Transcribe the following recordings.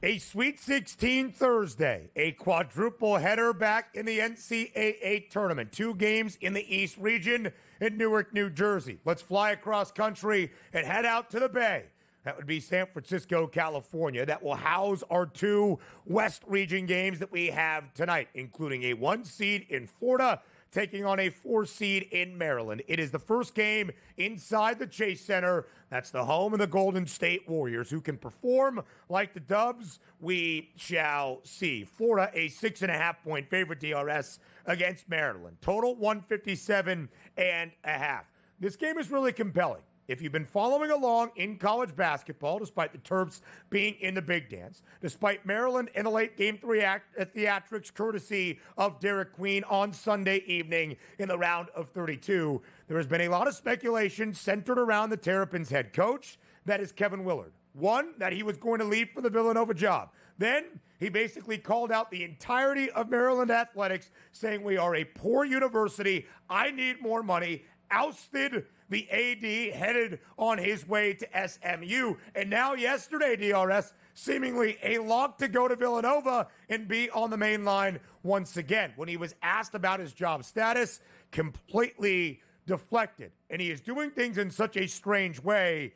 A Sweet 16 Thursday, a quadruple header back in the NCAA tournament. 2 games in the East region in Newark, New Jersey. Let's fly across country and head out to the Bay. That would be San Francisco, California. That will house our 2 West region games that we have tonight, including a 1 seed in Florida taking on a 4 seed in Maryland. It is the first game inside the Chase Center. That's the home of the Golden State Warriors, who can perform like the Dubs. We shall see. Florida, a 6.5-point favorite, DRS, against Maryland. Total 157.5. This game is really compelling. If you've been following along in college basketball, despite the Terps being in the big dance, despite Maryland in the late Game 3 theatrics courtesy of Derek Queen on Sunday evening in the round of 32, there has been a lot of speculation centered around the Terrapins head coach, that is Kevin Willard. One, that he was going to leave for the Villanova job. Then he basically called out the entirety of Maryland athletics, saying we are a poor university, I need more money, ousted the AD, headed on his way to SMU. And now yesterday, DRS, seemingly a lock to go to Villanova and be on the main line once again. When he was asked about his job status, completely deflected. And he is doing things in such a strange way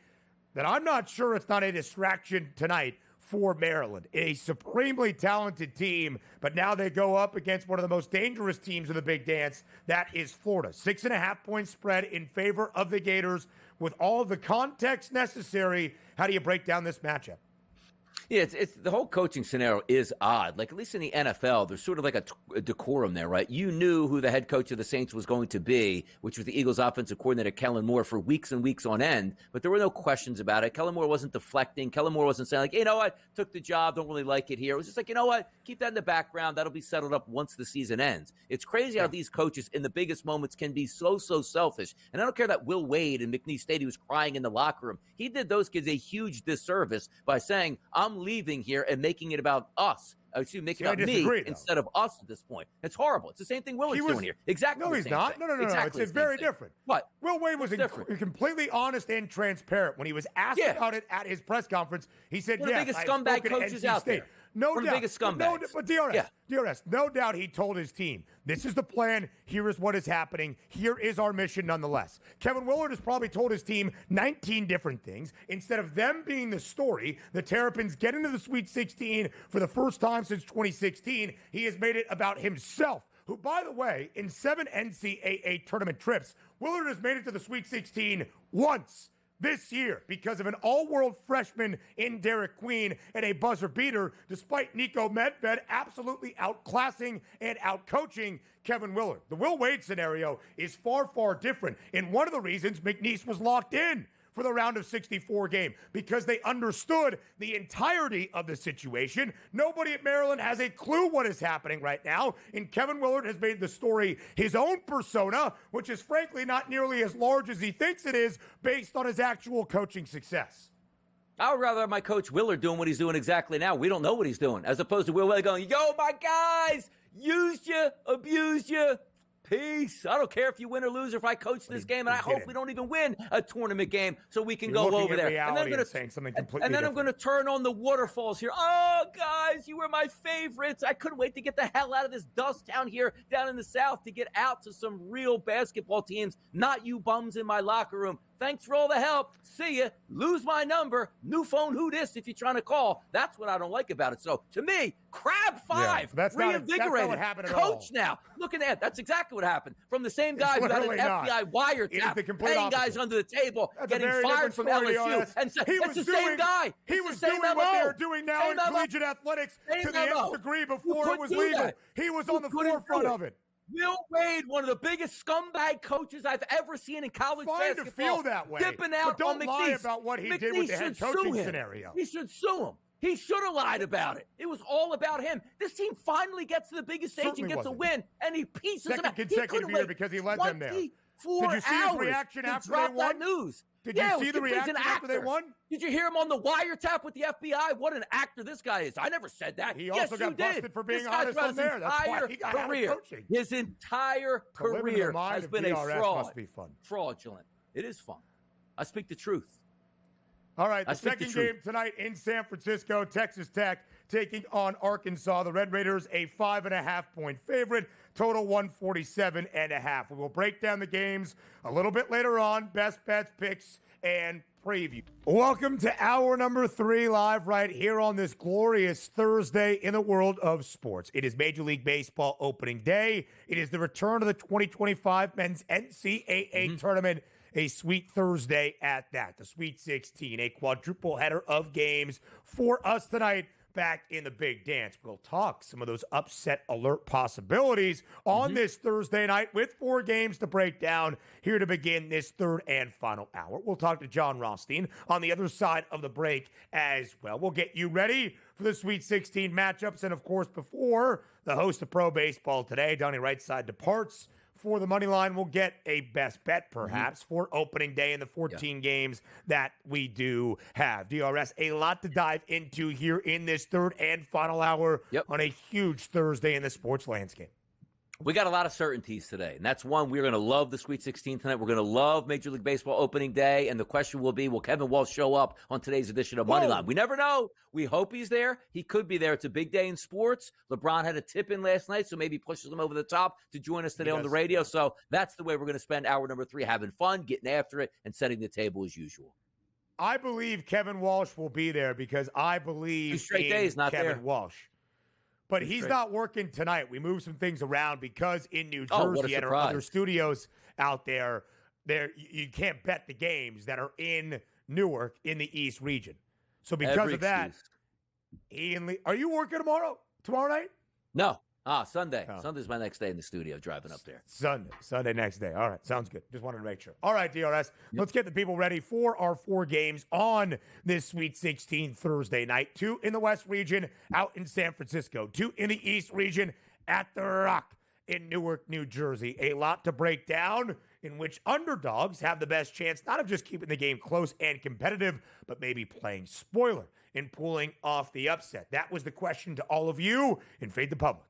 that I'm not sure it's not a distraction tonight for Maryland. A supremely talented team, but now they go up against one of the most dangerous teams of the big dance. That is Florida. 6.5-point spread in favor of the Gators. With all of the context necessary, how do you break down this matchup? Yeah, it's the whole coaching scenario is odd. Like, at least in the NFL, there's sort of like a decorum there, right? You knew who the head coach of the Saints was going to be, which was the Eagles' offensive coordinator, Kellen Moore, for weeks and weeks on end. But there were no questions about it. Kellen Moore wasn't deflecting. Kellen Moore wasn't saying, like, you know what, took the job, don't really like it here. It was just like, you know what, keep that in the background. That'll be settled up once the season ends. It's crazy how these coaches in the biggest moments can be so selfish. And I don't care that Will Wade in McNeese Stadium was crying in the locker room. He did those kids a huge disservice by saying, I'm leaving here and making it about us. Making it about me instead of us at this point. It's horrible. It's the same thing Willard's doing here. Exactly. No, he's not. No. Exactly It's very different. What? Will Wade was completely honest and transparent. When he was asked about it at his press conference, he said, one of the biggest scumbag coaches out there. No doubt. The biggest scumbags. But DRS, no doubt he told his team, this is the plan, here is what is happening, here is our mission nonetheless. Kevin Willard has probably told his team 19 different things. Instead of them being the story, the Terrapins get into the Sweet 16 for the first time since 2016, he has made it about himself, who, by the way, in 7 NCAA tournament trips, Willard has made it to the Sweet 16 once this year because of an all-world freshman in Derek Queen and a buzzer beater, despite Nico Medved absolutely outclassing and outcoaching Kevin Willard. The Will Wade scenario is far, far different. And one of the reasons McNeese was locked in for the round of 64 game, because they understood the entirety of the situation. Nobody at Maryland has a clue what is happening right now, and Kevin Willard has made the story his own persona, which is frankly not nearly as large as he thinks it is based on his actual coaching success. I would rather have my coach Willard doing what he's doing exactly now. We don't know what he's doing, as opposed to Will Wade going, yo, my guys, used you, abused you, peace. I don't care if you win or lose or if I coach this game, and I hope we don't even win a tournament game so we can go over there. And then I'm going to turn on the waterfalls here. Oh, guys, you were my favorites. I couldn't wait to get the hell out of this dust down here, down in the South, to get out to some real basketball teams, not you bums in my locker room. Thanks for all the help. See ya. Lose my number. New phone, who this if you're trying to call. That's what I don't like about it. So, to me, Crab 5, reinvigorated. That's not what happened at all. Coach now. Looking at that's exactly what happened. From the same guy who had an FBI wiretap, paying guys under the table, getting fired from LSU. And it's the same guy. He was doing what they're doing now in collegiate athletics to the nth degree before it was legal. He was on the forefront of it. Will Wade, one of the biggest scumbag coaches I've ever seen in college basketball. Fine to feel that way, dipping out but don't on lie McNeese. about what he did with the head coaching scenario. He should sue him. He should have lied about it. It was all about him. This team finally gets to the biggest stage and gets a win, and he pieces them out. Second consecutive year because he led them there. Did you see his reaction after they won? That news. Did you see the reaction after they won? Did you hear him on the wiretap with the FBI? What an actor this guy is. I never said that. He also got busted for being honest on there. That's why he got out of coaching. His entire career has been a fraud. Must be fun. Fraudulent. It is fun. I speak the truth. All right, the second game tonight in San Francisco, Texas Tech taking on Arkansas. The Red Raiders, a 5.5-point favorite, total 147.5. We will break down the games a little bit later on, best bets, picks, and preview. Welcome to hour number 3, live right here on this glorious Thursday in the world of sports. It is Major League Baseball opening day. It is the return of the 2025 men's NCAA tournament. A sweet Thursday at that. The Sweet 16, a quadruple header of games for us tonight back in the big dance. We'll talk some of those upset alert possibilities on this Thursday night with 4 games to break down here to begin this third and final hour. We'll talk to John Rothstein on the other side of the break as well. We'll get you ready for the Sweet 16 matchups. And, of course, before the host of Pro Baseball today, Donnie Rightside, departs for the money line, we'll get a best bet perhaps for opening day in the 14 games that we do have. DRS, a lot to dive into here in this third and final hour on a huge Thursday in the sports landscape. We got a lot of certainties today, and that's one. We're going to love the Sweet 16 tonight. We're going to love Major League Baseball opening day, and the question will be, will Kevin Walsh show up on today's edition of Moneyline? We never know. We hope he's there. He could be there. It's a big day in sports. LeBron had a tip in last night, so maybe pushes him over the top to join us today on the radio. So that's the way we're going to spend hour number 3, having fun, getting after it, and setting the table as usual. I believe Kevin Walsh will be there because I believe 2 straight days not Kevin there. Walsh. But he's not working tonight. We moved some things around because in New Jersey and our other studios out there, you can't bet the games that are in Newark in the East region. So because of that, are you working tomorrow night? No. Sunday. Sunday's my next day in the studio, driving up there. Sunday next day. All right, sounds good. Just wanted to make sure. All right, DRS, let's get the people ready for our 4 games on this Sweet 16 Thursday night. 2 in the West region out in San Francisco. 2 in the East region at the Rock in Newark, New Jersey. A lot to break down in which underdogs have the best chance not of just keeping the game close and competitive, but maybe playing spoiler and pulling off the upset. That was the question to all of you in Fade the Public.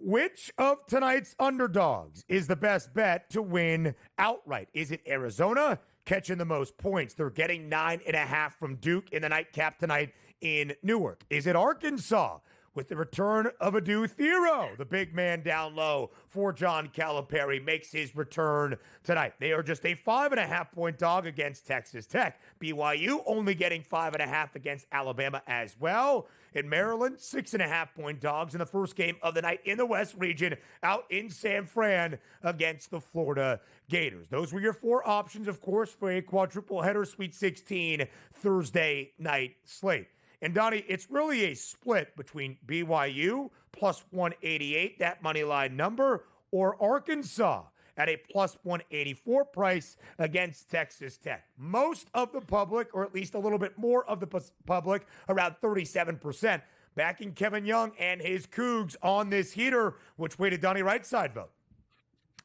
Which of tonight's underdogs is the best bet to win outright? Is it Arizona catching the most points? They're getting 9.5 from Duke in the nightcap tonight in Newark. Is it Arkansas with the return of Adu Thero? The big man down low for John Calipari makes his return tonight. They are just a 5.5-point dog against Texas Tech. BYU only getting 5.5 against Alabama as well. In Maryland, 6.5-point dogs in the first game of the night in the West region out in San Fran against the Florida Gators. Those were your 4 options, of course, for a quadruple header Sweet 16 Thursday night slate. And, Donnie, it's really a split between BYU plus 188, that money line number, or Arkansas at a plus 184 price against Texas Tech. Most of the public, or at least a little bit more of the public, around 37%, backing Kevin Young and his Cougs on this heater. Which way did Donnie Rightside vote?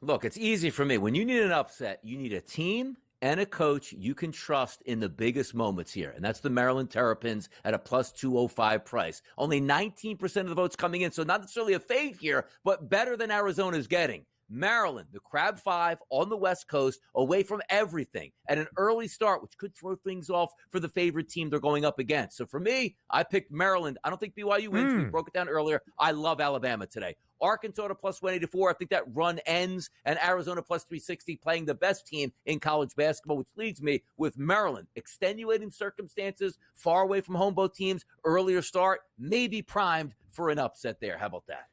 Look, it's easy for me. When you need an upset, you need a team and a coach you can trust in the biggest moments here. And that's the Maryland Terrapins at a plus 205 price. Only 19% of the votes coming in, so not necessarily a fade here, but better than Arizona's getting. Maryland, the Crab 5 on the West Coast, away from everything at an early start, which could throw things off for the favorite team they're going up against. So for me, I picked Maryland. I don't think BYU wins. We broke it down earlier. I love Alabama today. Arkansas to plus 184. I think that run ends. And Arizona plus 360, playing the best team in college basketball, which leads me with Maryland. Extenuating circumstances, far away from home both teams, earlier start, maybe primed for an upset there. How about that?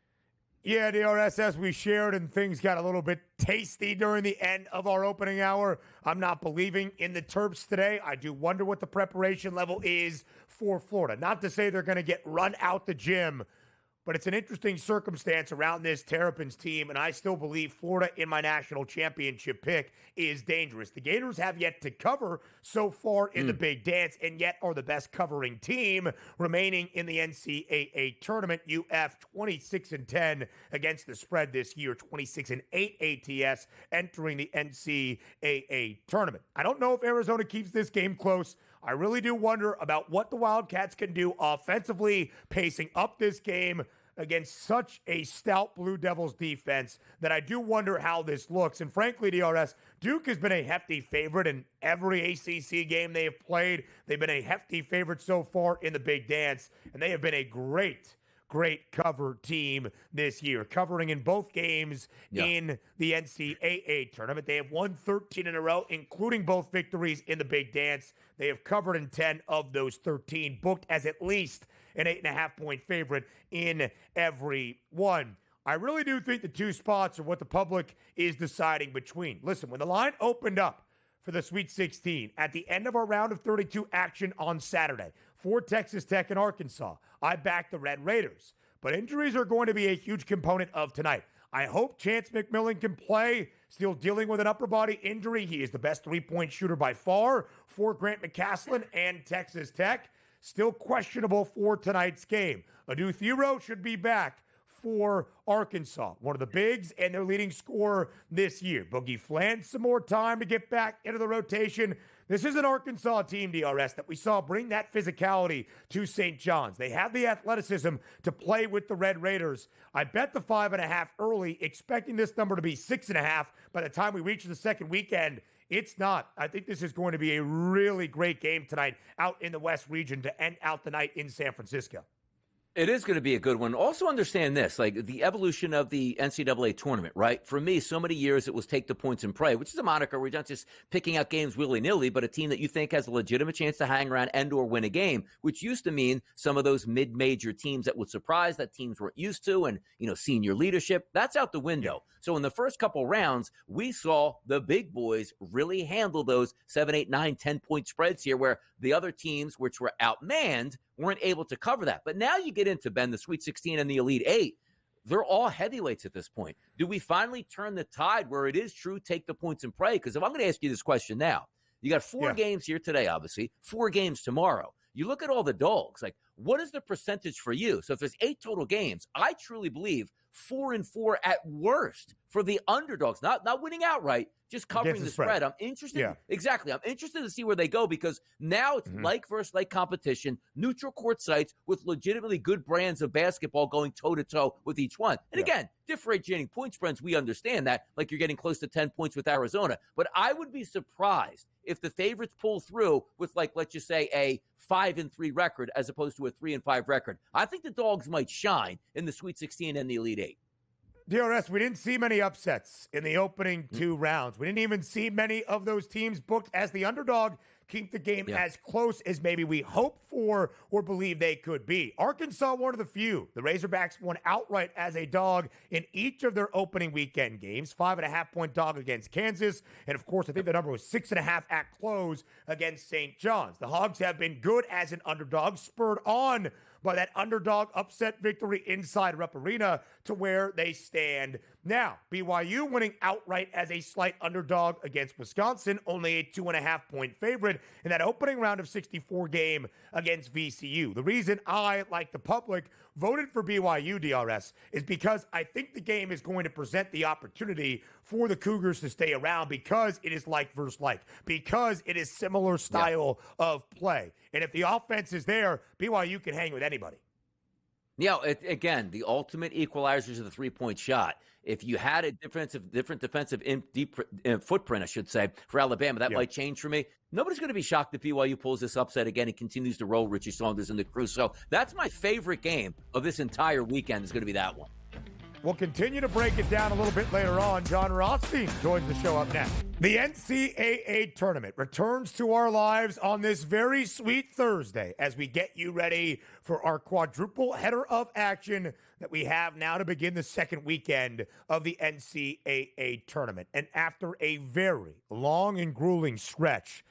Yeah, DRS, as we shared, and things got a little bit tasty during the end of our opening hour. I'm not believing in the Terps today. I do wonder what the preparation level is for Florida. Not to say they're going to get run out the gym, but it's an interesting circumstance around this Terrapins team, and I still believe Florida in my national championship pick is dangerous. The Gators have yet to cover so far in the big dance, and yet are the best covering team remaining in the NCAA tournament. UF 26-10 against the spread this year, 26-8 ATS entering the NCAA tournament. I don't know if Arizona keeps this game close. I really do wonder about what the Wildcats can do offensively, pacing up this game. against such a stout Blue Devils defense that I do wonder how this looks. And frankly, DRS, Duke has been a hefty favorite in every ACC game they have played. They've been a hefty favorite so far in the Big Dance, and they have been a great cover team this year, covering in both games in the NCAA tournament. They have won 13 in a row, including both victories in the Big Dance. They have covered in 10 of those 13, booked as at least an 8.5-point favorite in every one. I really do think the two spots are what the public is deciding between. Listen, when the line opened up for the Sweet 16 at the end of our round of 32 action on Saturday for Texas Tech and Arkansas, I backed the Red Raiders. But injuries are going to be a huge component of tonight. I hope Chance McMillan can play, still dealing with an upper body injury. He is the best three-point shooter by far for Grant McCasland and Texas Tech. Still questionable for tonight's game. Adu Thiro should be back for Arkansas, one of the bigs and their leading scorer this year. Boogie Flan, some more time to get back into the rotation. This is an Arkansas team, DRS, that we saw bring that physicality to St. John's. They have the athleticism to play with the Red Raiders. I bet the 5.5 early, expecting this number to be 6.5 by the time we reach the second weekend. It's not. I think this is going to be a really great game tonight out in the West region to end out the night in San Francisco. It is going to be a good one. Also understand this, like the evolution of the NCAA tournament, right? For me, so many years it was take the points and pray, which is a moniker. We're not just picking out games willy-nilly, but a team that you think has a legitimate chance to hang around and or win a game, which used to mean some of those mid-major teams that would surprise that teams weren't used to and, senior leadership, that's out the window. So in the first couple rounds, we saw the big boys really handle those 7, 8, 9, 10-point spreads here where the other teams, which were outmanned, weren't able to cover that. But now you get into, Ben, the Sweet 16 and the Elite 8. They're all heavyweights at this point. Do we finally turn the tide where it is true, take the points and pray? Because if I'm going to ask you this question now, you got 4 games here today, obviously, 4 games tomorrow. You look at all the dogs, like what is the percentage for you? So if there's 8 total games, I truly believe 4-4 at worst for the underdogs, not winning outright, just covering the spread. I'm interested. Exactly. I'm interested to see where they go because now it's like versus like competition, neutral court sites with legitimately good brands of basketball going toe to toe with each one. And again, differentiating point spreads, we understand that, like you're getting close to 10 points with Arizona. But I would be surprised if the favorites pull through with, like, let's just say a 5-3 record as opposed to a 3-5 record. I think the dogs might shine in the Sweet 16 and the Elite 8. DRS, we didn't see many upsets in the opening 2 rounds. We didn't even see many of those teams booked as the underdog keep the game as close as maybe we hope for or believe they could be. Arkansas, one of the few. The Razorbacks won outright as a dog in each of their opening weekend games. 5.5-point dog against Kansas. And of course, I think the number was 6.5 at close against St. John's. The Hogs have been good as an underdog, spurred on by that underdog upset victory inside Rupp Arena to where they stand now. BYU winning outright as a slight underdog against Wisconsin, only a 2.5-point favorite in that opening round of 64 game against VCU. The reason I, like the public, voted for BYU, DRS, is because I think the game is going to present the opportunity for the Cougars to stay around because it is like versus like, because it is similar style of play. And if the offense is there, BYU can hang with anybody. Again, the ultimate equalizers of the three-point shot. If you had a different defensive footprint, I should say, for Alabama, that might change for me. Nobody's going to be shocked if BYU pulls this upset again and continues to roll Richie Saunders and the crew. So that's my favorite game of this entire weekend is going to be that one. We'll continue to break it down a little bit later on. John Rothstein joins the show up next. The NCAA tournament returns to our lives on this very sweet Thursday as we get you ready for our quadruple header of action that we have now to begin the second weekend of the NCAA tournament. And after a very long and grueling stretch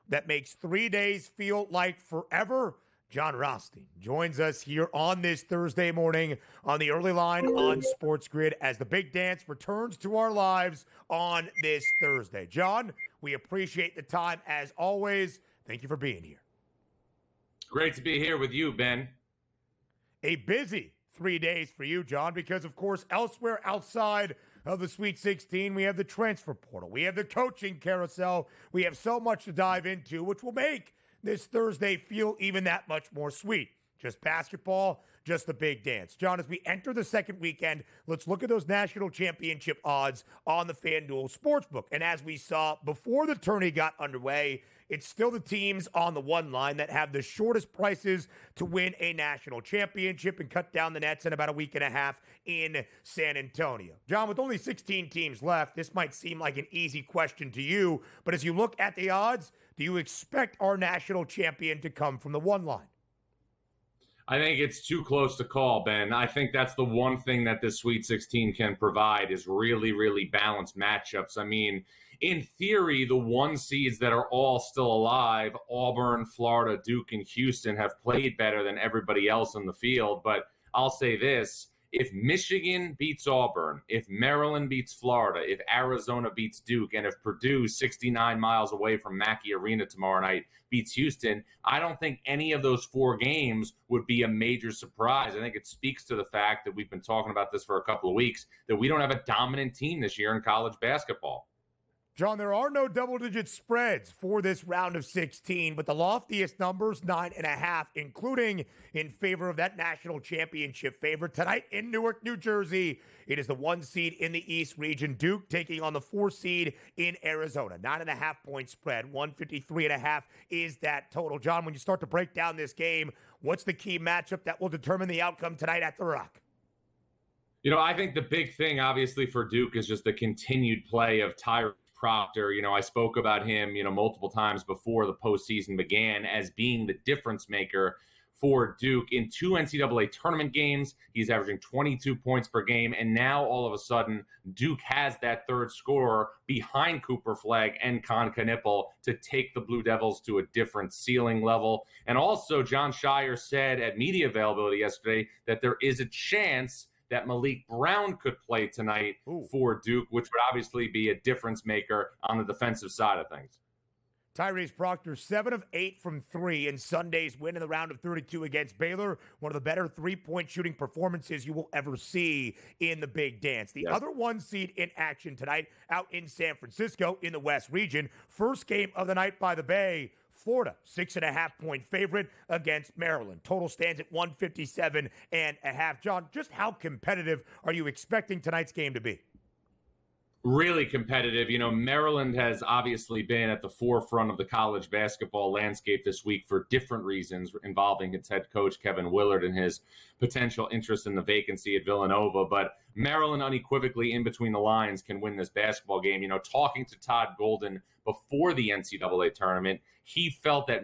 that makes 3 days feel like forever, John Rothstein joins us here on this Thursday morning on the early line on SportsGrid as the big dance returns to our lives on this Thursday. John, we appreciate the time as always. Thank you for being here. Great to be here with you, Ben. A busy 3 days for you, John, because, of course, elsewhere outside of the Sweet 16, we have the transfer portal. We have the coaching carousel. We have so much to dive into, which will make this Thursday feel even that much more sweet. just basketball, just the big dance. John, as we enter the second weekend, let's look at those national championship odds on the FanDuel Sportsbook. And as we saw before the tourney got underway, it's still the teams on the one line that have the shortest prices to win a national championship and cut down the nets in about a week and a half in San Antonio. John, with only 16 teams left, this might seem like an easy question to you, but as you look at the odds, do you expect our national champion to come from the one line? I think it's too close to call, Ben. I think that's the one thing that this Sweet 16 can provide is really, really balanced matchups. I mean, in theory, the one seeds that are all still alive, Auburn, Florida, Duke, and Houston, have played better than everybody else in the field. But I'll say this. If Michigan beats Auburn, if Maryland beats Florida, if Arizona beats Duke, and if Purdue, 69 miles away from Mackey Arena tomorrow night, beats Houston, I don't think any of those four games would be a major surprise. I think it speaks to the fact that we've been talking about this for a couple of weeks, that we don't have a dominant team this year in college basketball. John, there are no double-digit spreads for this round of 16, but the loftiest numbers, 9.5, including in favor of that national championship favorite. Tonight in Newark, New Jersey, it is the 1 seed in the East region, Duke, taking on the 4 seed in Arizona. 9.5-point spread, 153.5 is that total. John, when you start to break down this game, what's the key matchup that will determine the outcome tonight at the Rock? You know, I think the big thing, obviously, for Duke is just the continued play of Tyrese Proctor. You know, I spoke about him, multiple times before the postseason began as being the difference maker for Duke. In 2 NCAA tournament games, he's averaging 22 points per game. And now all of a sudden, Duke has that third scorer behind Cooper Flagg and Con Knipple to take the Blue Devils to a different ceiling level. And also, John Shire said at media availability yesterday that there is a chance that Malik Brown could play tonight for Duke, which would obviously be a difference maker on the defensive side of things. Tyrese Proctor, 7 of 8 from 3 in Sunday's win in the round of 32 against Baylor. One of the better three-point shooting performances you will ever see in the big dance. The other 1 seed in action tonight out in San Francisco in the West region. First game of the night by the Bay. Florida, 6.5-point favorite against Maryland. Total stands at 157.5. John, just how competitive are you expecting tonight's game to be? Really competitive. Maryland has obviously been at the forefront of the college basketball landscape this week for different reasons involving its head coach, Kevin Willard, and his potential interest in the vacancy at Villanova. But Maryland unequivocally in between the lines can win this basketball game. Talking to Todd Golden before the NCAA tournament, he felt that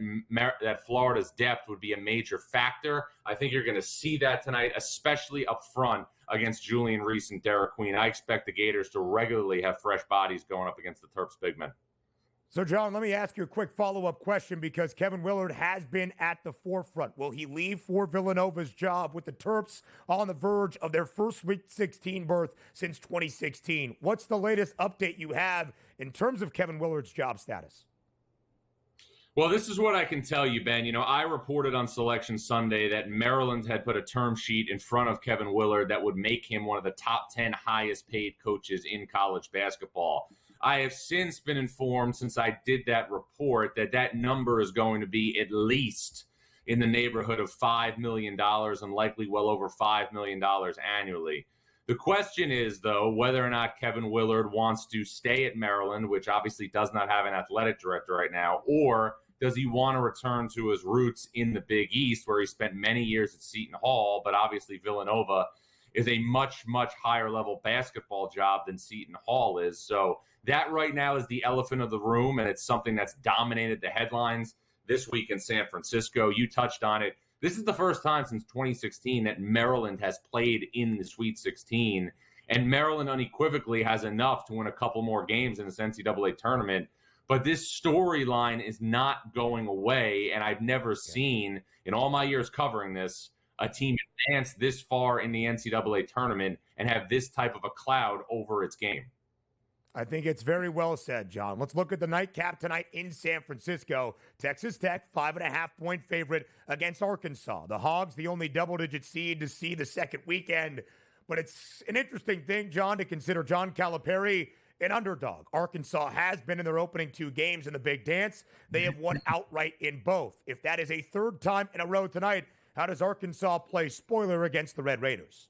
that Florida's depth would be a major factor. I think you're going to see that tonight, especially up front against Julian Reese and Derek Queen. I expect the Gators to regularly have fresh bodies going up against the Terps big men. So, John, let me ask you a quick follow-up question because Kevin Willard has been at the forefront. Will he leave for Villanova's job with the Terps on the verge of their first Sweet 16 berth since 2016? What's the latest update you have in terms of Kevin Willard's job status? Well, this is what I can tell you, Ben. I reported on Selection Sunday that Maryland had put a term sheet in front of Kevin Willard that would make him one of the top 10 highest paid coaches in college basketball. I have since been informed, since I did that report, that number is going to be at least in the neighborhood of $5 million and likely well over $5 million annually. The question is, though, whether or not Kevin Willard wants to stay at Maryland, which obviously does not have an athletic director right now, or does he want to return to his roots in the Big East, where he spent many years at Seton Hall, but obviously Villanova is a much, much higher level basketball job than Seton Hall is. So that right now is the elephant of the room, and it's something that's dominated the headlines this week in San Francisco. You touched on it. This is the first time since 2016 that Maryland has played in the Sweet 16, and Maryland unequivocally has enough to win a couple more games in this NCAA tournament. But this storyline is not going away, and I've never seen, in all my years covering this, a team advance this far in the NCAA tournament and have this type of a cloud over its game. I think it's very well said, John. Let's look at the nightcap tonight in San Francisco. Texas Tech, 5.5-point favorite against Arkansas. The Hogs, the only double-digit seed to see the second weekend. But it's an interesting thing, John, to consider John Calipari an underdog. Arkansas has been in their opening 2 games in the Big Dance. They have won outright in both. If that is a third time in a row tonight, how does Arkansas play spoiler against the Red Raiders?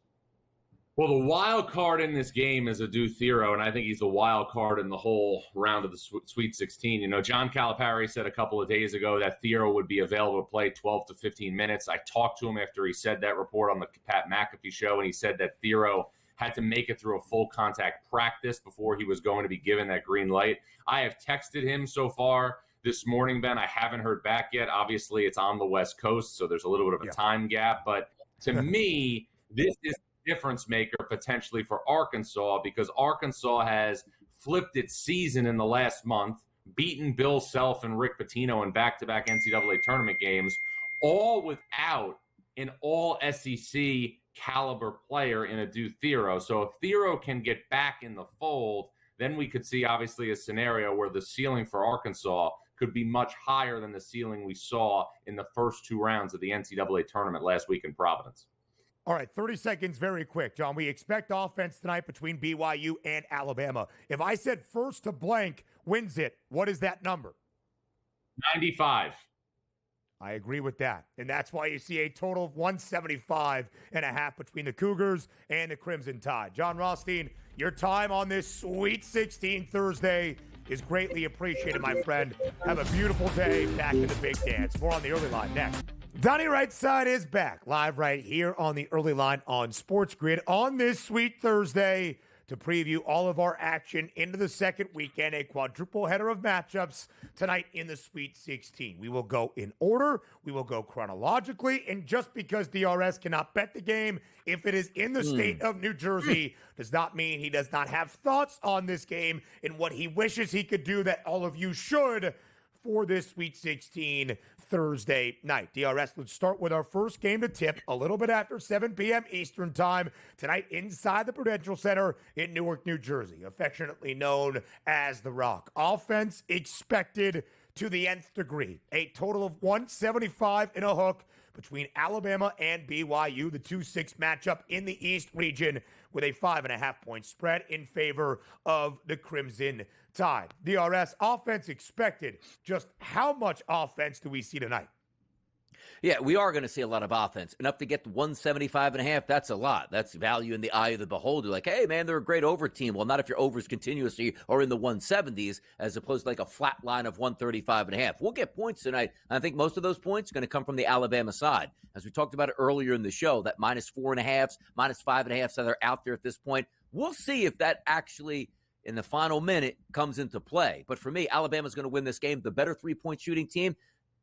Well, the wild card in this game is Adu Thero, and I think he's the wild card in the whole round of the Sweet 16. You know, John Calipari said a couple of days ago that Thero would be available to play 12 to 15 minutes. I talked to him after he said that report on the Pat McAfee show, and he said that Thero had to make it through a full contact practice before he was going to be given that green light. I have texted him so far this morning, Ben. I haven't heard back yet. Obviously, it's on the West Coast, so there's a little bit of a time gap. But to me, this is difference maker potentially for Arkansas, because Arkansas has flipped its season in the last month, beaten Bill Self and Rick Pitino in back-to-back NCAA tournament games, all without an all-SEC caliber player in Adu Thero. So if Thero can get back in the fold, then we could see obviously a scenario where the ceiling for Arkansas could be much higher than the ceiling we saw in the first two rounds of the NCAA tournament last week in Providence. All right, 30 seconds, very quick, John. We expect offense tonight between BYU and Alabama. If I said first to blank wins it, what is that number? 95. I agree with that. And that's why you see a total of 175.5 between the Cougars and the Crimson Tide. John Rothstein, your time on this Sweet 16 Thursday is greatly appreciated, my friend. Have a beautiful day back in the big dance. More on the early line next. Donnie Rightside is back live right here on the early line on SportsGrid on this Sweet Thursday to preview all of our action into the second weekend, a quadruple header of matchups tonight in the Sweet 16. We will go in order. We will go chronologically. And just because DRS cannot bet the game, if it is in the state of New Jersey, does not mean he does not have thoughts on this game and what he wishes he could do that all of you should for this Sweet 16 Thursday night. DRS, let's start with our first game to tip a little bit after 7 p.m. Eastern time tonight inside the Prudential Center in Newark, New Jersey, affectionately known as The Rock. Offense expected to the nth degree. A total of 175 in a hook between Alabama and BYU, the 2-6 matchup in the East region with a 5.5-point spread in favor of the Crimson Tide. DRS, offense expected. Just how much offense do we see tonight? Yeah, we are going to see a lot of offense. Enough to get to 175.5, that's a lot. That's value in the eye of the beholder. Like, hey, man, they're a great over team. Well, not if your overs continuously are in the 170s as opposed to like a flat line of 135.5. We'll get points tonight. I think most of those points are going to come from the Alabama side. As we talked about it earlier in the show, that -4.5s, -5.5s that are out there at this point. We'll see if that actually in the final minute comes into play. But for me, Alabama's going to win this game. The better three-point shooting team.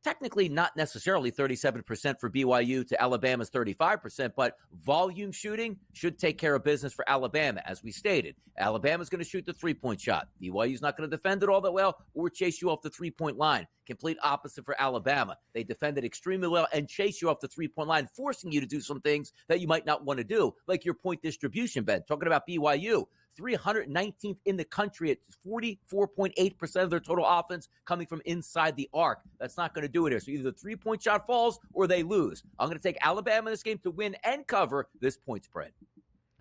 Technically not necessarily 37% for BYU to Alabama's 35%, but volume shooting should take care of business for Alabama, as we stated. Alabama's going to shoot the three-point shot. BYU's not going to defend it all that well or chase you off the three-point line. Complete opposite for Alabama. They defend it extremely well and chase you off the three-point line, forcing you to do some things that you might not want to do, like your point distribution, Ben. Talking about BYU. 319th in the country at 44.8% of their total offense coming from inside the arc. That's not going to do it here. So either the three-point shot falls or they lose. I'm going to take Alabama in this game to win and cover this point spread.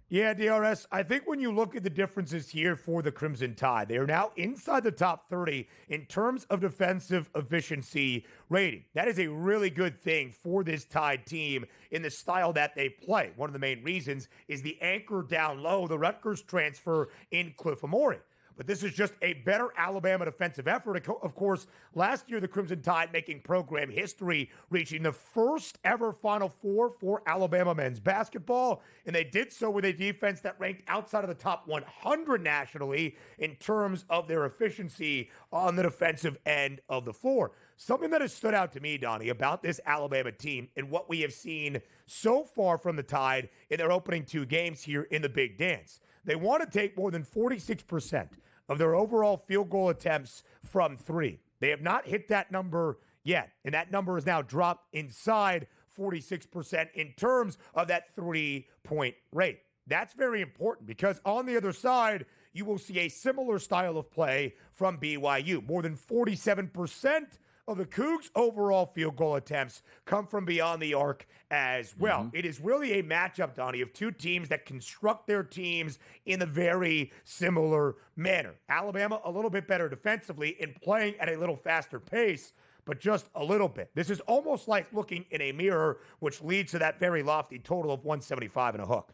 Yeah, DRS, I think when you look at the differences here for the Crimson Tide, they are now inside the top 30 in terms of defensive efficiency rating. That is a really good thing for this Tide team in the style that they play. One of the main reasons is the anchor down low, the Rutgers transfer in Cliff Amore. But this is just a better Alabama defensive effort. Of course, last year, the Crimson Tide making program history, reaching the first ever Final Four for Alabama men's basketball. And they did so with a defense that ranked outside of the top 100 nationally in terms of their efficiency on the defensive end of the floor. Something that has stood out to me, Donnie, about this Alabama team and what we have seen so far from the Tide in their opening two games here in the Big Dance. They want to take more than 46% of their overall field goal attempts from three. They have not hit that number yet, and that number is now dropped inside 46% in terms of that three-point rate. That's very important because on the other side, you will see a similar style of play from BYU. More than 47% of the Cougs' overall field goal attempts come from beyond the arc as well. It is really a matchup, Donnie, of two teams that construct their teams in a very similar manner. Alabama a little bit better defensively and playing at a little faster pace, but just a little bit. This is almost like looking in a mirror, which leads to that very lofty total of 175 and a hook.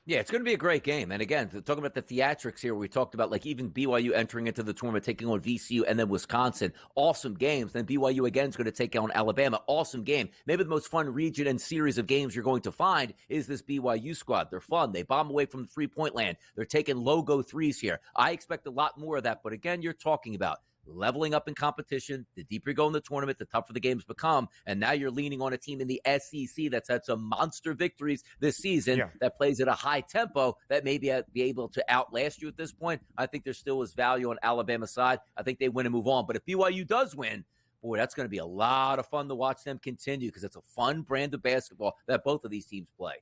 Yeah, it's going to be a great game. And again, talking about the theatrics here, we talked about like even BYU entering into the tournament, taking on VCU and then Wisconsin. Awesome games. Then BYU again is going to take on Alabama. Awesome game. Maybe the most fun region and series of games you're going to find is this BYU squad. They're fun. They bomb away from the three-point land. They're taking logo threes here. I expect a lot more of that. But again, you're talking about leveling up in competition. The deeper you go in the tournament, the tougher the games become. And now you're leaning on a team in the SEC that's had some monster victories this season that plays at a high tempo that may be able to outlast you at this point. I think there still is value on Alabama's side. I think they win and move on. But if BYU does win, boy, that's going to be a lot of fun to watch them continue because it's a fun brand of basketball that both of these teams play.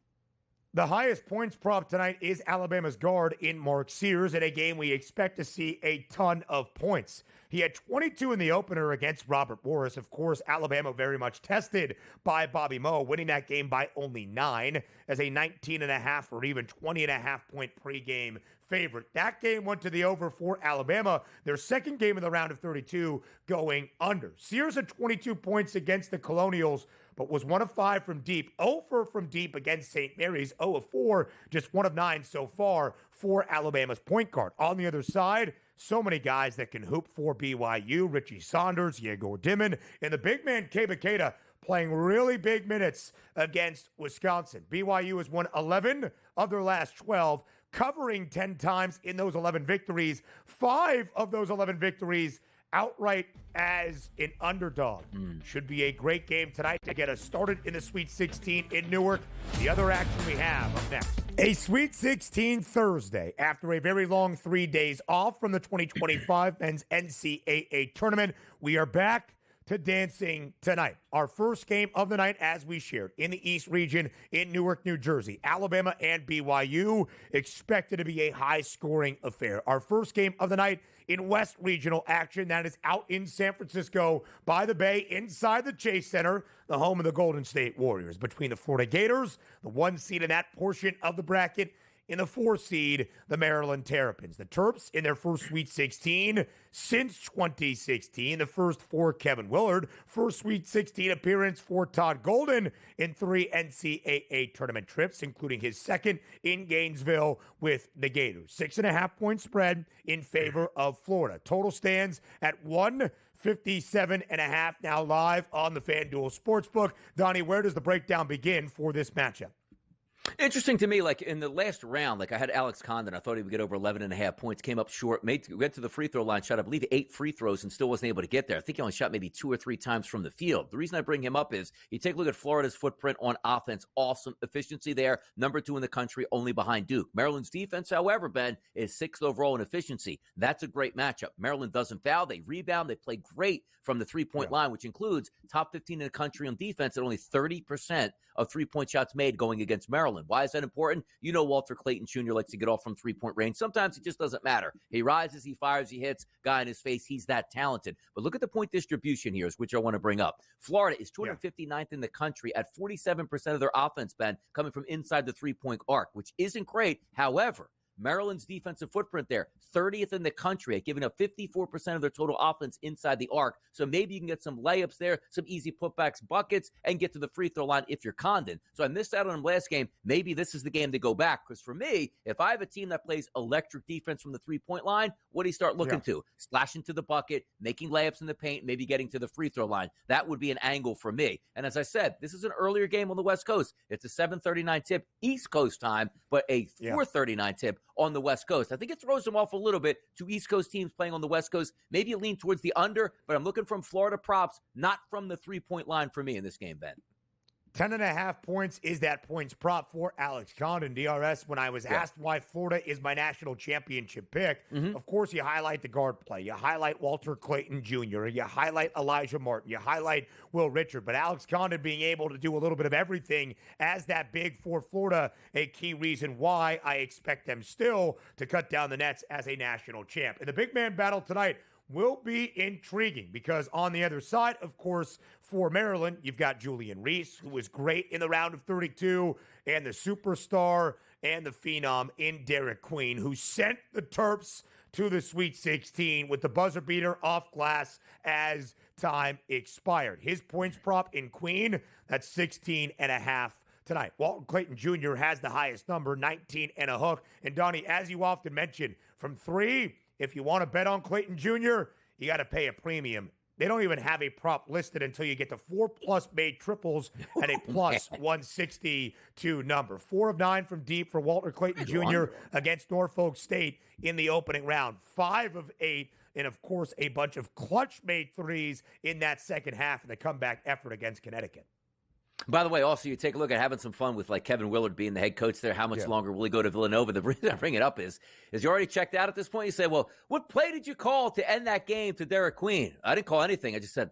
The highest points prop tonight is Alabama's guard in Mark Sears in a game we expect to see a ton of points. He had 22 in the opener against Robert Morris. Of course, Alabama very much tested by Bobby Moe, winning that game by only 9 as a 19.5 or even 20.5 point pregame favorite. That game went to the over for Alabama, their second game in the round of 32 going under. Sears had 22 points against the Colonials, but was 1 of 5 from deep, 0 from deep against St. Mary's, 0 of 4, just 1 of 9 so far for Alabama's point guard. On the other side, so many guys that can hoop for BYU, Richie Saunders, Yegor Dimon, and the big man, Keba Keita, playing really big minutes against Wisconsin. BYU has won 11 of their last 12, covering 10 times in those 11 victories. 5 of those 11 victories outright as an underdog. Should be a great game tonight to get us started in the Sweet 16 in Newark. The other action we have up next. A Sweet 16 Thursday after a very long 3 days off from the 2025 men's NCAA tournament. We are back to dancing tonight. Our first game of the night, as we shared, in the East region in Newark, New Jersey. Alabama and BYU expected to be a high-scoring affair. Our first game of the night in West regional action, that is out in San Francisco by the Bay inside the Chase Center, the home of the Golden State Warriors. Between the Florida Gators, the 1 seed in that portion of the bracket, in the 4 seed, the Maryland Terrapins. The Terps in their first Sweet 16 since 2016. The first for Kevin Willard. First Sweet 16 appearance for Todd Golden in 3 NCAA tournament trips, including his second in Gainesville with the Gators. 6.5 point spread in favor of Florida. Total stands at 157.5 now live on the FanDuel Sportsbook. Donnie, where does the breakdown begin for this matchup? Interesting to me, like in the last round, like I had Alex Condon. I thought he would get over 11.5 points, came up short, went to the free throw line, shot, I believe, 8 free throws and still wasn't able to get there. I think he only shot maybe 2 or 3 times from the field. The reason I bring him up is you take a look at Florida's footprint on offense. Awesome efficiency there. Number 2 in the country, only behind Duke. Maryland's defense, however, Ben, is 6th overall in efficiency. That's a great matchup. Maryland doesn't foul. They rebound. They play great from the three-point line, which includes top 15 in the country on defense at only 30% of three-point shots made going against Maryland. Why is that important? You know Walter Clayton Jr. likes to get off from three-point range. Sometimes it just doesn't matter. He rises, he fires, he hits, guy in his face. He's that talented. But look at the point distribution here, which I want to bring up. Florida is 259th in the country at 47% of their offense, Ben, coming from inside the three-point arc, which isn't great. However, Maryland's defensive footprint there, 30th in the country at giving up 54% of their total offense inside the arc. So maybe you can get some layups there, some easy putbacks, buckets, and get to the free throw line if you're Condon. So I missed out on him last game. Maybe this is the game to go back. Because for me, if I have a team that plays electric defense from the three-point line, what do you start looking to? Splashing to the bucket, making layups in the paint, maybe getting to the free throw line. That would be an angle for me. And as I said, this is an earlier game on the West Coast. It's a 7:39 tip East Coast time, but a 4:39 tip on the West Coast. I think it throws them off a little bit to East Coast teams playing on the West Coast. Maybe you lean towards the under, but I'm looking from Florida props, not from the three-point line for me in this game, Ben. 10.5 points is that points prop for Alex Condon. DRS, when I was asked why Florida is my national championship pick, of course you highlight the guard play. You highlight Walter Clayton Jr. You highlight Elijah Martin. You highlight Will Richard. But Alex Condon being able to do a little bit of everything as that big for Florida, a key reason why I expect them still to cut down the nets as a national champ. And the big man battle tonight will be intriguing because on the other side, of course, for Maryland, you've got Julian Reese, who was great in the round of 32, and the superstar and the phenom in Derek Queen, who sent the Terps to the Sweet 16 with the buzzer beater off glass as time expired. His points prop in Queen, that's 16.5 tonight. Walton Clayton Jr. has the highest number, 19 and a hook. And Donnie, as you often mention, from 3, if you want to bet on Clayton Jr., you got to pay a premium. They don't even have a prop listed until you get to 4+ made triples and a plus 162 number. 4 of 9 from deep for Walter Clayton Jr. against Norfolk State in the opening round. 5 of 8, and of course, a bunch of clutch made threes in that second half in the comeback effort against Connecticut. By the way, also, you take a look at having some fun with, like, Kevin Willard being the head coach there. How much longer will he go to Villanova? The reason I bring it up is you already checked out at this point? You say, well, what play did you call to end that game to Derek Queen? I didn't call anything. I just said,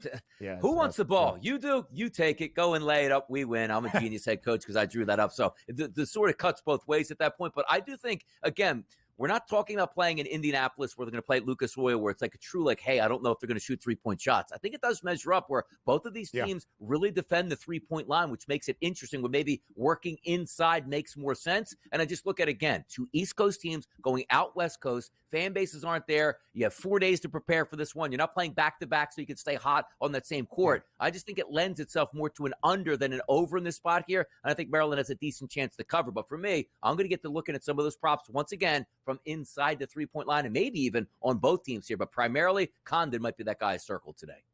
who wants the ball? You do. You take it. Go and lay it up. We win. I'm a genius head coach because I drew that up. So the sort of cuts both ways at that point. But I do think, again, we're not talking about playing in Indianapolis where they're going to play at Lucas Oil where it's like a true, like, hey, I don't know if they're going to shoot 3-point shots. I think it does measure up where both of these teams really defend the 3-point line, which makes it interesting where maybe working inside makes more sense. And I just look at, again, 2 East Coast teams going out West Coast. Fan bases aren't there. You have 4 days to prepare for this one. You're not playing back-to-back so you can stay hot on that same court. I just think it lends itself more to an under than an over in this spot here. And I think Maryland has a decent chance to cover. But for me, I'm going to get to looking at some of those props once again from inside the 3-point line and maybe even on both teams here. But primarily, Condon might be that guy circled today.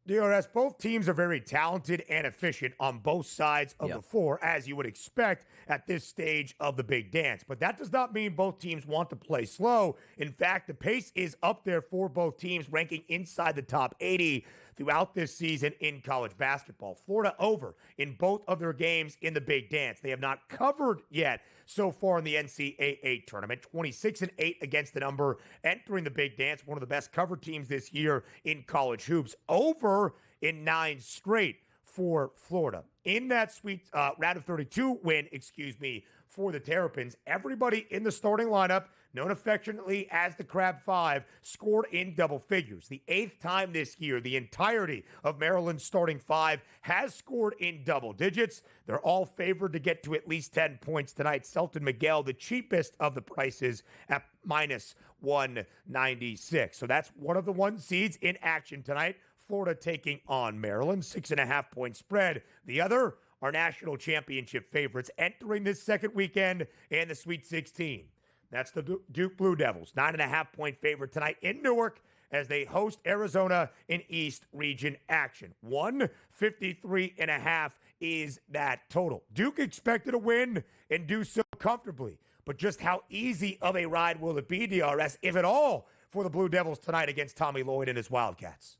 DRS, both teams are very talented and efficient on both sides of the floor, as you would expect at this stage of the big dance. But that does not mean both teams want to play slow. In fact, the pace is up there for both teams, ranking inside the top 80 throughout this season in college basketball. Florida over in both of their games in the big dance. They have not covered yet so far in the NCAA tournament. 26-8 against the number entering the big dance. One of the best covered teams this year in college hoops. Over in 9 straight for Florida. In that sweet round of 32 win, for the Terrapins, everybody in the starting lineup, known affectionately as the Crab Five, scored in double figures. The 8th time this year, the entirety of Maryland's starting 5 has scored in double digits. They're all favored to get to at least 10 points tonight. Selton Miguel, the cheapest of the prices, at minus 196. So that's one of the 1 seeds in action tonight. Florida taking on Maryland, 6.5-point spread. The other are national championship favorites entering this second weekend and the Sweet 16. That's the Duke Blue Devils, 9.5-point favorite tonight in Newark as they host Arizona in East Region action. 153.5 is that total. Duke expected to win and do so comfortably, but just how easy of a ride will it be, DRS, if at all, for the Blue Devils tonight against Tommy Lloyd and his Wildcats?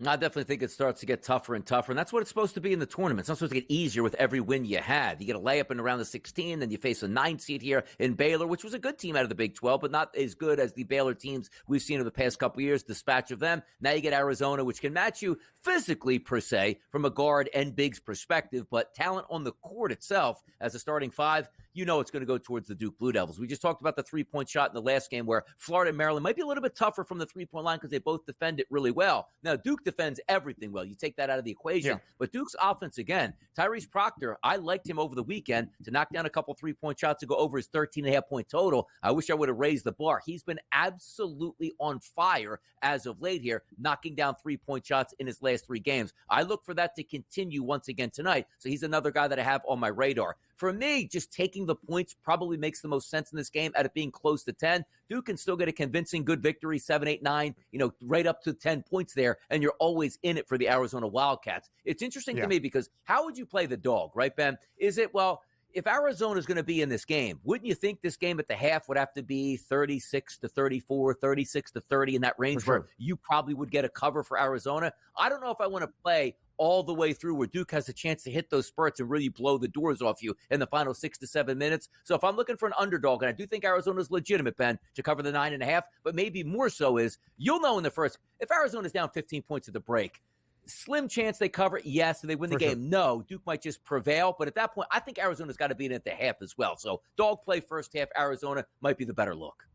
I definitely think it starts to get tougher and tougher, and that's what it's supposed to be in the tournament. It's not supposed to get easier with every win you have. You get a layup in around the 16, then you face a 9 seed here in Baylor, which was a good team out of the Big 12, but not as good as the Baylor teams we've seen over the past couple years, dispatch of them. Now you get Arizona, which can match you physically, per se, from a guard and bigs perspective, but talent on the court itself as a starting 5, you know it's going to go towards the Duke Blue Devils. We just talked about the 3-point shot in the last game where Florida and Maryland might be a little bit tougher from the 3-point line because they both defend it really well. Now, Duke defends everything well. You take that out of the equation. But Duke's offense, again, Tyrese Proctor, I liked him over the weekend to knock down a couple 3-point shots to go over his 13.5-point total. I wish I would have raised the bar. He's been absolutely on fire as of late here, knocking down 3-point shots in his last 3 games. I look for that to continue once again tonight. So he's another guy that I have on my radar. For me, just taking the points probably makes the most sense in this game at it being close to 10. Duke can still get a convincing good victory, 7, 8, 9, right up to 10 points there, and you're always in it for the Arizona Wildcats. It's interesting to me because how would you play the dog, right, Ben? Is it, well, if Arizona's going to be in this game, wouldn't you think this game at the half would have to be 36-34, 36-30 in that range where you probably would get a cover for Arizona? I don't know if I want to play all the way through where Duke has a chance to hit those spurts and really blow the doors off you in the final 6 to 7 minutes. So if I'm looking for an underdog, and I do think Arizona's legitimate, Ben, to cover the 9.5, but maybe more so is you'll know in the first, if Arizona's down 15 points at the break, slim chance they cover, yes. Do they win the game? No. Duke might just prevail. But at that point, I think Arizona's got to be in at the half as well. So dog play first half, Arizona might be the better look.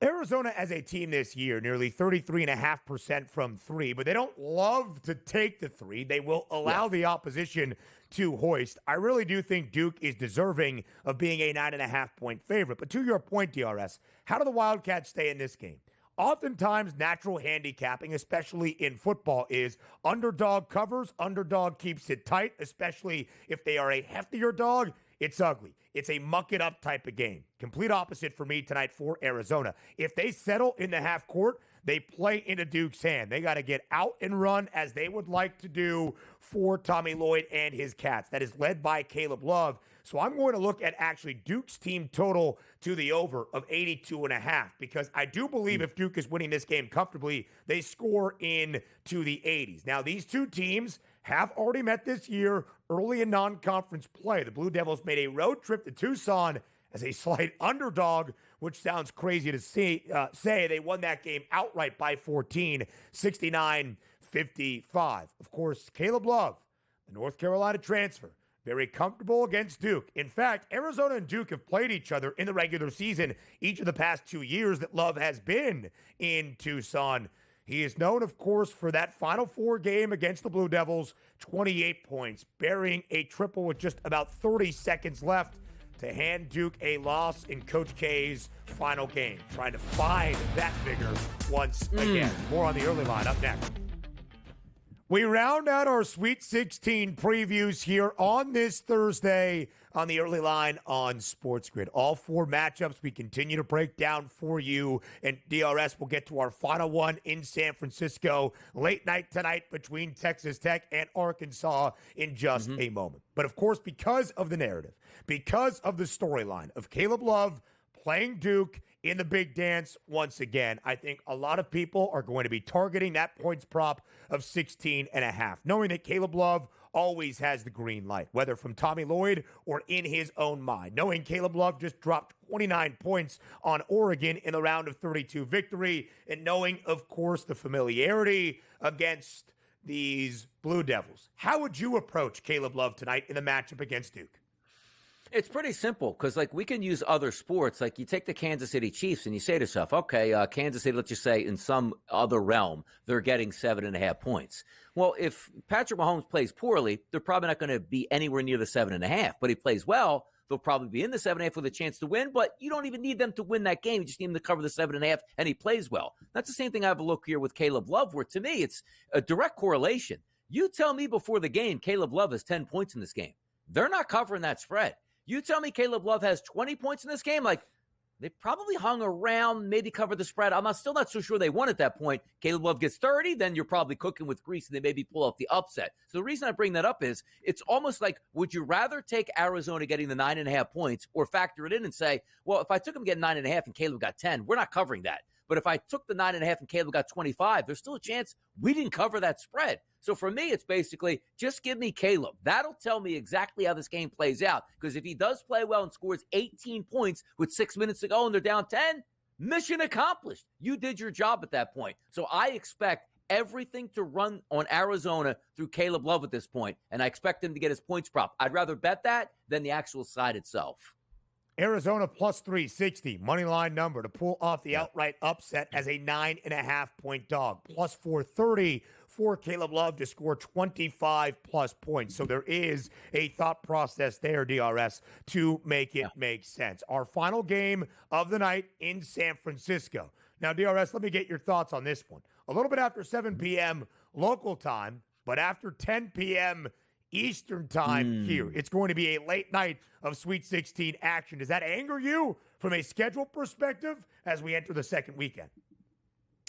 Arizona as a team this year, nearly 33.5% from 3, but they don't love to take the 3. They will allow the opposition to hoist. I really do think Duke is deserving of being a 9.5-point favorite. But to your point, DRS, how do the Wildcats stay in this game? Oftentimes, natural handicapping, especially in football, is underdog covers, underdog keeps it tight, especially if they are a heftier dog. It's ugly. It's a muck it up type of game. Complete opposite for me tonight for Arizona. If they settle in the half court, they play into Duke's hand. They got to get out and run as they would like to do for Tommy Lloyd and his Cats. That is led by Caleb Love. So I'm going to look at actually Duke's team total to the over of 82.5, because I do believe if Duke is winning this game comfortably, they score into the 80s. Now, these two teams have already met this year early in non-conference play. The Blue Devils made a road trip to Tucson as a slight underdog, which sounds crazy to say. They won that game outright by 14, 69-55. Of course, Caleb Love, the North Carolina transfer, very comfortable against Duke. In fact, Arizona and Duke have played each other in the regular season each of the past 2 years that Love has been in Tucson. He is known, of course, for that Final Four game against the Blue Devils, 28 points, burying a triple with just about 30 seconds left to hand Duke a loss in Coach K's final game, trying to find that vigor once again. More on the early line up next. We round out our Sweet 16 previews here on this Thursday on the early line on SportsGrid. All four matchups we continue to break down for you, and DRS will get to our final one in San Francisco late night tonight between Texas Tech and Arkansas in just a moment. But of course, because of the narrative, because of the storyline of Caleb Love playing Duke in the big dance once again, I think a lot of people are going to be targeting that points prop of 16.5, knowing that Caleb Love always has the green light, whether from Tommy Lloyd or in his own mind. Knowing Caleb Love just dropped 29 points on Oregon in the round of 32 victory, and knowing, of course, the familiarity against these Blue Devils. How would you approach Caleb Love tonight in the matchup against Duke? It's pretty simple because, we can use other sports. Like, you take the Kansas City Chiefs and you say to yourself, okay, Kansas City, let's just say in some other realm, they're getting 7.5 points. Well, if Patrick Mahomes plays poorly, they're probably not going to be anywhere near the 7.5. But he plays well, they'll probably be in the 7.5 with a chance to win. But you don't even need them to win that game. You just need them to cover the 7.5, and he plays well. That's the same thing I have a look here with Caleb Love, where to me, it's a direct correlation. You tell me before the game, Caleb Love has 10 points in this game. They're not covering that spread. You tell me Caleb Love has 20 points in this game, they probably hung around, maybe covered the spread. I'm still not so sure they won at that point. Caleb Love gets 30, then you're probably cooking with grease, and they maybe pull out the upset. So the reason I bring that up is it's almost like, would you rather take Arizona getting the 9.5 points or factor it in and say, well, if I took him getting 9.5 and Caleb got 10, we're not covering that. But if I took the 9.5 and Caleb got 25, there's still a chance we didn't cover that spread. So for me, it's basically just give me Caleb. That'll tell me exactly how this game plays out. Because if he does play well and scores 18 points with 6 minutes to go and they're down 10, mission accomplished. You did your job at that point. So I expect everything to run on Arizona through Caleb Love at this point, and I expect him to get his points prop. I'd rather bet that than the actual side itself. Arizona plus 360, money line number to pull off the outright upset as a 9.5 point dog. Plus 430 for Caleb Love to score 25 plus points. So there is a thought process there, DRS, to make it make sense. Our final game of the night in San Francisco. Now, DRS, let me get your thoughts on this one. A little bit after 7 p.m. local time, but after 10 p.m. Eastern time here. It's going to be a late night of Sweet 16 action. Does that anger you from a schedule perspective as we enter the second weekend?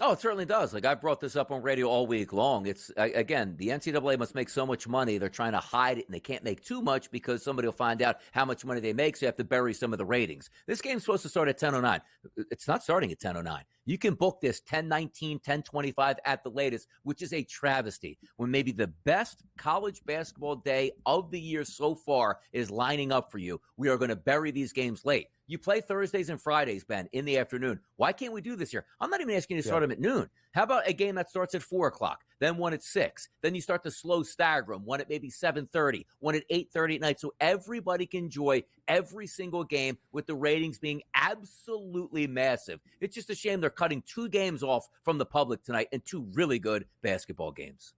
Oh, it certainly does. I've brought this up on radio all week long. It's, again, the NCAA must make so much money. They're trying to hide it, and they can't make too much because somebody will find out how much money they make, so you have to bury some of the ratings. This game's supposed to start at 10:09. It's not starting at 10:09. You can book this 10:19, 10:25 at the latest, which is a travesty when maybe the best college basketball day of the year so far is lining up for you. We are going to bury these games late. You play Thursdays and Fridays, Ben, in the afternoon. Why can't we do this here? I'm not even asking you to start them at noon. How about a game that starts at 4 o'clock, then one at 6? Then you start to slow stagger them, one at maybe 7:30, one at 8:30 at night, so everybody can enjoy every single game with the ratings being absolutely massive. It's just a shame they're cutting 2 games off from the public tonight and 2 really good basketball games.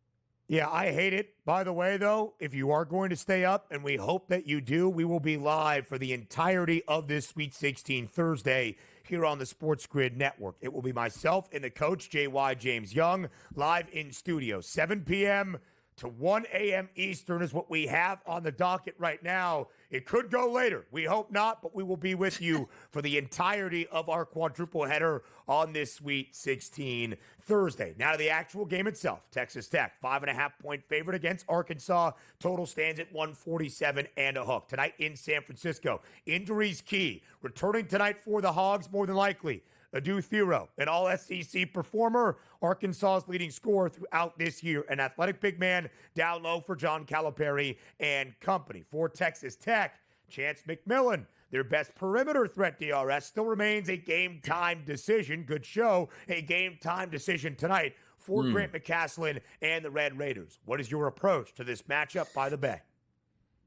Yeah, I hate it. By the way, though, if you are going to stay up, and we hope that you do, we will be live for the entirety of this Sweet 16 Thursday here on the SportsGrid Network. It will be myself and the coach, J.Y. James Young, live in studio. 7 p.m. to 1 a.m. Eastern is what we have on the docket right now. It could go later. We hope not, but we will be with you for the entirety of our quadruple header on this Sweet 16 Thursday. Now to the actual game itself. Texas Tech, 5.5-point favorite against Arkansas. Total stands at 147 and a hook. Tonight in San Francisco. Injuries key. Returning tonight for the Hogs, more than likely. Adu Thiro, an all-SEC performer, Arkansas's leading scorer throughout this year, an athletic big man down low for John Calipari and company. For Texas Tech, Chance McMillan, their best perimeter threat, DRS, still remains a game-time decision. Good show. A game-time decision tonight for Grant McCaslin and the Red Raiders. What is your approach to this matchup by the Bay?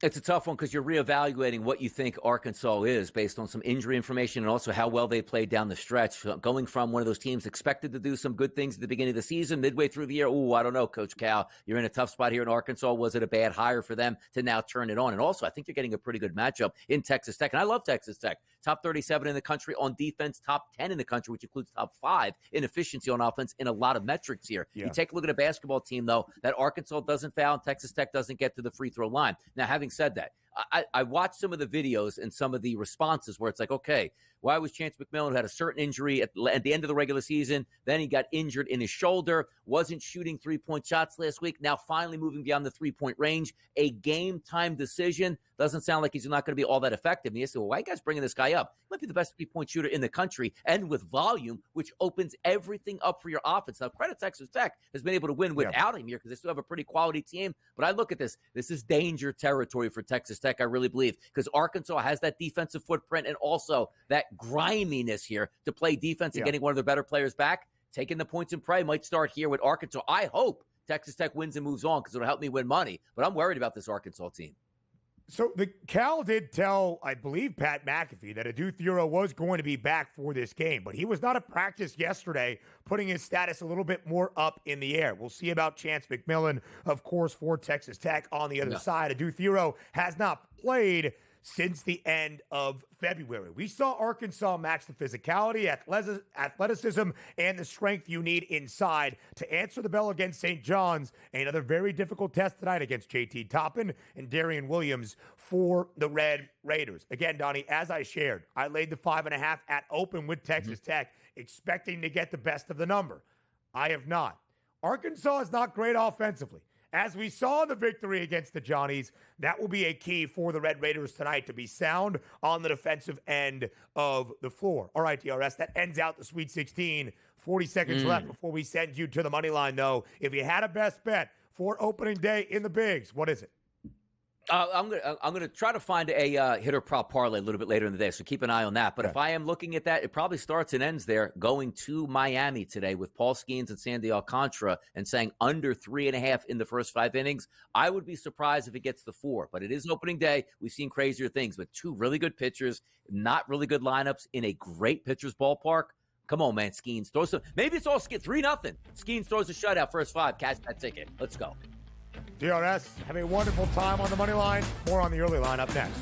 It's a tough one because you're reevaluating what you think Arkansas is based on some injury information and also how well they played down the stretch. So going from one of those teams expected to do some good things at the beginning of the season, midway through the year, I don't know, Coach Cal. You're in a tough spot here in Arkansas. Was it a bad hire for them to now turn it on? And also, I think you're getting a pretty good matchup in Texas Tech. And I love Texas Tech. Top 37 in the country on defense, top 10 in the country, which includes top 5 in efficiency on offense in a lot of metrics here. Yeah. You take a look at a basketball team, though, that Arkansas doesn't foul and Texas Tech doesn't get to the free throw line. Now, having said that, I watched some of the videos and some of the responses where it's like, okay, why was Chance McMillan, who had a certain injury at the end of the regular season, then he got injured in his shoulder, wasn't shooting three-point shots last week, now finally moving beyond the three-point range, a game-time decision. Doesn't sound like he's not going to be all that effective. And you say, well, why are you guys bringing this guy up? He might be the best three-point shooter in the country and with volume, which opens everything up for your offense. Now, credit Texas Tech has been able to win without him here because they still have a pretty quality team. But I look at this. This is danger territory for Texas Tech, I really believe, because Arkansas has that defensive footprint and also that griminess here to play defense and getting one of their better players back. Taking the points in play might start here with Arkansas. I hope Texas Tech wins and moves on because it'll help me win money. But I'm worried about this Arkansas team. So the Cal did tell, I believe, Pat McAfee that Adu Thiro was going to be back for this game, but he was not at practice yesterday, putting his status a little bit more up in the air. We'll see about Chance McMillan, of course, for Texas Tech on the other side. Adu Thiro has not played since the end of February. We saw Arkansas match the physicality, athleticism, and the strength you need inside to answer the bell against St. John's. Another very difficult test tonight against JT Toppin and Darian Williams for the Red Raiders. Again, Donnie, as I shared, I laid the 5.5 at open with Texas Tech, expecting to get the best of the number. I have not. Arkansas is not great offensively. As we saw in the victory against the Johnnies, that will be a key for the Red Raiders tonight to be sound on the defensive end of the floor. All right, DRS, that ends out the Sweet 16. 40 seconds left before we send you to the money line, though. If you had a best bet for opening day in the Bigs, what is it? I'm gonna try to find a hitter prop parlay a little bit later in the day, so keep an eye on that. But if I am looking at that, it probably starts and ends there. Going to Miami today with Paul Skeens and Sandy Alcantara and saying under 3.5 in the first 5 innings. I would be surprised if it gets the 4, but it is opening day. We've seen crazier things, but 2 really good pitchers, not really good lineups in a great pitcher's ballpark. Come on, man, Skeens throws some. Maybe it's all 3-0. Skeens throws a shutout first 5. Catch that ticket. Let's go. DRS, have a wonderful time on the money line. More on the early line up next.